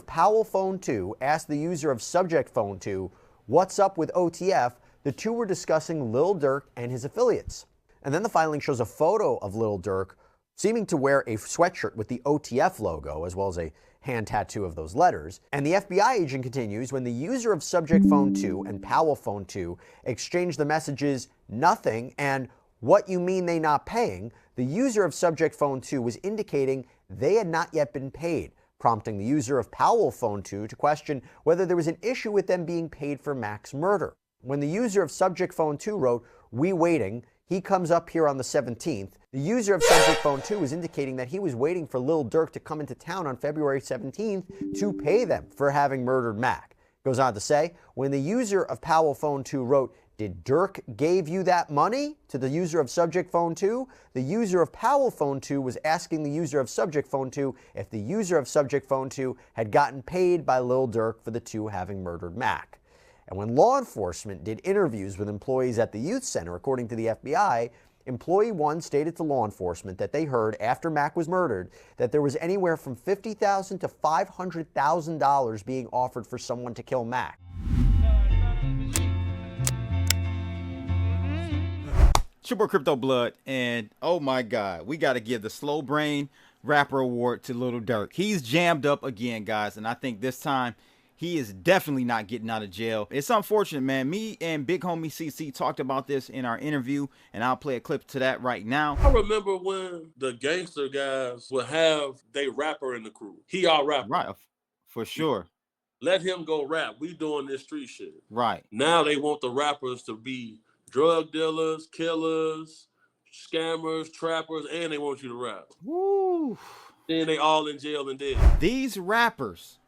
Powell Phone 2 asked the user of subject phone 2, "What's up with OTF?" the two were discussing Lil Durk and his affiliates. And then the filing shows a photo of Lil Durk seeming to wear a sweatshirt with the OTF logo, as well as a hand tattoo of those letters. And the FBI agent continues, when the user of subject phone 2 and Powell Phone 2 exchanged the messages "nothing" and "what you mean they not paying," the user of subject phone 2 was indicating they had not yet been paid, prompting the user of Powell Phone 2 to question whether there was an issue with them being paid for Mac's murder. When the user of subject phone 2 wrote, "We waiting, he comes up here on the 17th, the user of subject phone 2 was indicating that he was waiting for Lil Durk to come into town on February 17th to pay them for having murdered Mac. Goes on to say, when the user of Powell Phone 2 wrote, "Did Durk gave you that money?" to the user of subject phone 2, the user of Powell Phone 2 was asking the user of subject phone 2 if the user of subject phone 2 had gotten paid by Lil Durk for the two having murdered Mac. And when law enforcement did interviews with employees at the youth center, according to the FBI, employee 1 stated to law enforcement that they heard after Mac was murdered that there was anywhere from $50,000 to $500,000 being offered for someone to kill Mac. It's your boy Crypto Blood, and oh my God, we got to give the Slow Brain Rapper Award to Lil Durk. He's jammed up again, guys, and I think this time he is definitely not getting out of jail. It's unfortunate, man. Me and Big Homie CC talked about this in our interview, and I'll play a clip to that right now. I remember when the gangster guys would have they rapper in the crew. He our rapper. Right, for sure. Let him go rap. We doing this street shit. Right. Now they want the rappers to be drug dealers, killers, scammers, trappers, and they want you to rap. Woo. Then they all in jail and dead. These rappers,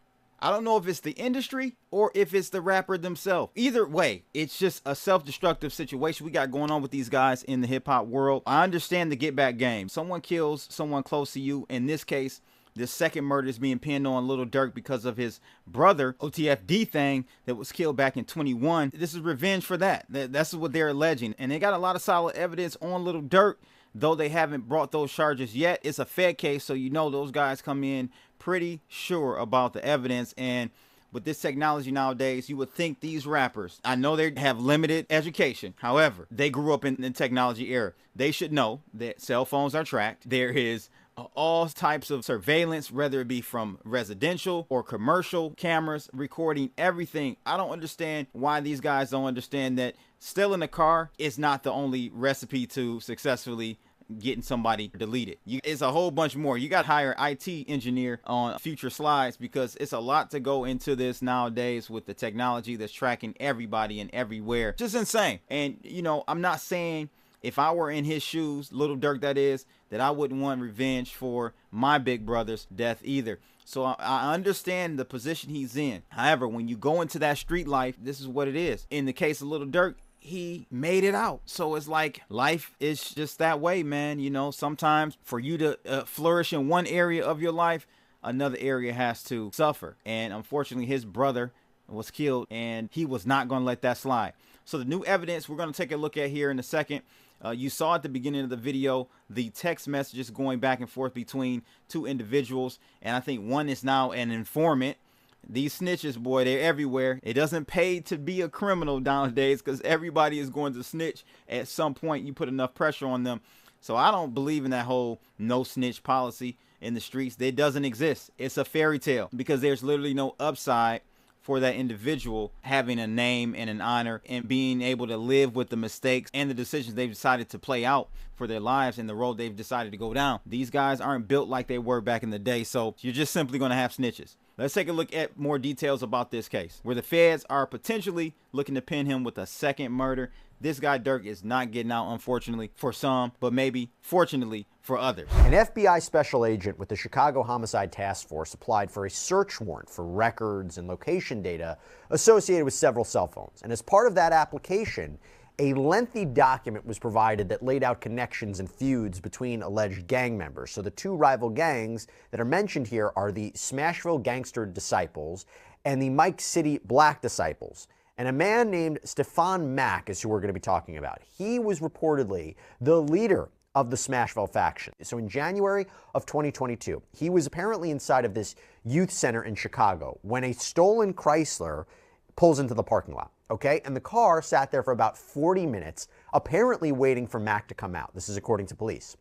I don't know if it's the industry or if it's the rapper themselves. Either way, it's just a self-destructive situation we got going on with these guys in the hip-hop world. I understand the get back game. Someone kills someone close to you. In this case, this second murder is being pinned on Lil Durk because of his brother, OTFD thing, that was killed back in 21. This is revenge for that. That's what they're alleging. And they got a lot of solid evidence on Lil Durk, though they haven't brought those charges yet. It's a Fed case, so you know those guys come in pretty sure about the evidence. And with this technology nowadays, you would think these rappers, I know they have limited education. However, they grew up in the technology era. They should know that cell phones are tracked. There is all types of surveillance, whether it be from residential or commercial cameras recording everything. I don't understand why these guys don't understand that stealing a car is not the only recipe to successfully getting somebody deleted. It's a whole bunch more. You got to hire an IT engineer on future slides, because it's a lot to go into this nowadays with the technology that's tracking everybody and everywhere. Just insane. And you know, I'm not saying if I were in his shoes, Lil Durk that is, that I wouldn't want revenge for my big brother's death either. So I understand the position he's in. However, when you go into that street life, this is what it is. In the case of Lil Durk, he made it out. So it's like life is just that way, man. You know, sometimes for you to flourish in one area of your life, another area has to suffer. And unfortunately, his brother was killed, and he was not going to let that slide. So the new evidence we're going to take a look at here in a second. You saw at the beginning of the video the text messages going back and forth between two individuals, and I think one is now an informant. These snitches, boy, they're everywhere. It doesn't pay to be a criminal nowadays, because everybody is going to snitch at some point. You put enough pressure on them. So I don't believe in that whole no snitch policy in the streets. It doesn't exist. It's a fairy tale, because there's literally no upside for that individual having a name and an honor and being able to live with the mistakes and the decisions they've decided to play out for their lives and the road they've decided to go down. These guys aren't built like they were back in the day, so you're just simply going to have snitches. Let's take a look at more details about this case, where the feds are potentially looking to pin him with a second murder. This guy Durk is not getting out, unfortunately, for some, but maybe fortunately for others. An FBI special agent with the Chicago Homicide Task Force applied for a search warrant for records and location data associated with several cell phones. And as part of that application, a lengthy document was provided that laid out connections and feuds between alleged gang members. So the two rival gangs that are mentioned here are the Smashville Gangster Disciples and the Mike City Black Disciples. And a man named Stefan Mack is who we're going to be talking about. He was reportedly the leader of the Smashville faction. So in January of 2022, he was apparently inside of this youth center in Chicago when a stolen Chrysler pulls into the parking lot, okay? And the car sat there for about 40 minutes, apparently waiting for Mac to come out. This is according to police.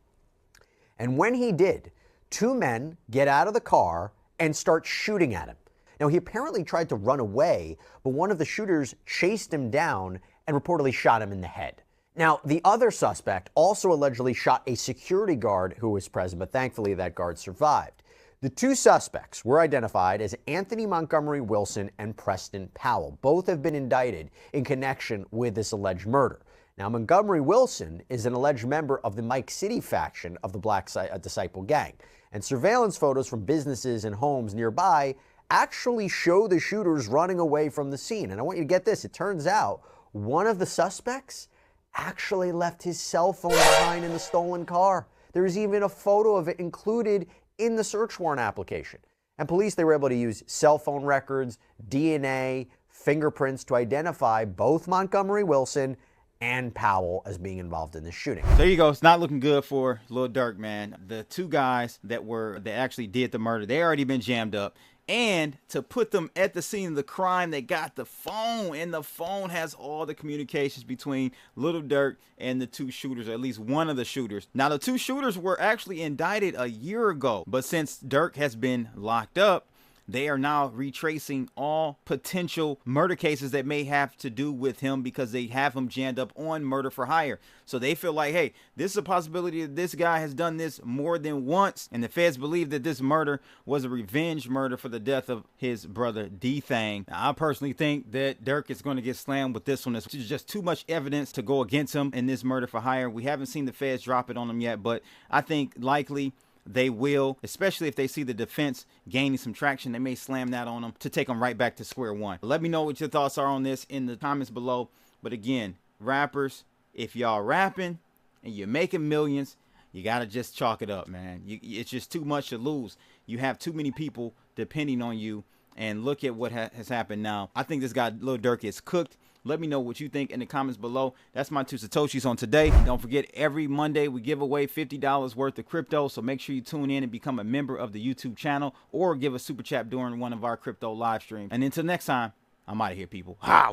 And when he did, two men get out of the car and start shooting at him. Now, he apparently tried to run away, but one of the shooters chased him down and reportedly shot him in the head. Now, the other suspect also allegedly shot a security guard who was present, but thankfully that guard survived. The two suspects were identified as Anthony Montgomery Wilson and Preston Powell. Both have been indicted in connection with this alleged murder. Now, Montgomery Wilson is an alleged member of the Mike City faction of the Black Disciple Gang, and surveillance photos from businesses and homes nearby actually show the shooters running away from the scene. And I want you to get this. It turns out one of the suspects actually left his cell phone behind in the stolen car. There's even a photo of it included in the search warrant application. And police, they were able to use cell phone records, DNA, fingerprints to identify both Montgomery Wilson and Powell as being involved in this shooting. There you go. It's not looking good for Lil Durk, man. The two guys that actually did the murder, they already been jammed up. And to put them at the scene of the crime, they got the phone, and the phone has all the communications between Lil Durk and the two shooters, or at least one of the shooters. Now, the two shooters were actually indicted a year ago, but since Durk has been locked up, they are now retracing all potential murder cases that may have to do with him because they have him jammed up on murder for hire. So they feel like, hey, this is a possibility that this guy has done this more than once. And the feds believe that this murder was a revenge murder for the death of his brother D-Thang. Now, I personally think that Durk is going to get slammed with this one. There's just too much evidence to go against him in this murder for hire. We haven't seen the feds drop it on him yet, but I think likely they will, especially if they see the defense gaining some traction. They may slam that on them to take them right back to square one. Let me know what your thoughts are on this in the comments below. But again, rappers, if y'all rapping and you're making millions, you got to just chalk it up, man. It's just too much to lose. You have too many people depending on you. And look at what has happened now. I think this guy, Lil Durk, is cooked. Let me know what you think in the comments below. That's my 2 Satoshis on today. Don't forget, every Monday we give away $50 worth of crypto. So make sure you tune in and become a member of the YouTube channel or give a super chat during one of our crypto live streams. And until next time, I'm out of here, people. Holla.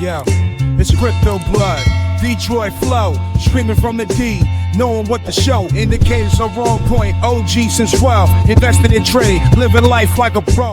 Yo, it's Crypto Blood, Detroit flow, screaming from the D, knowing what to show. Indicators are on point, OG since 12, invested in trade, living life like a pro.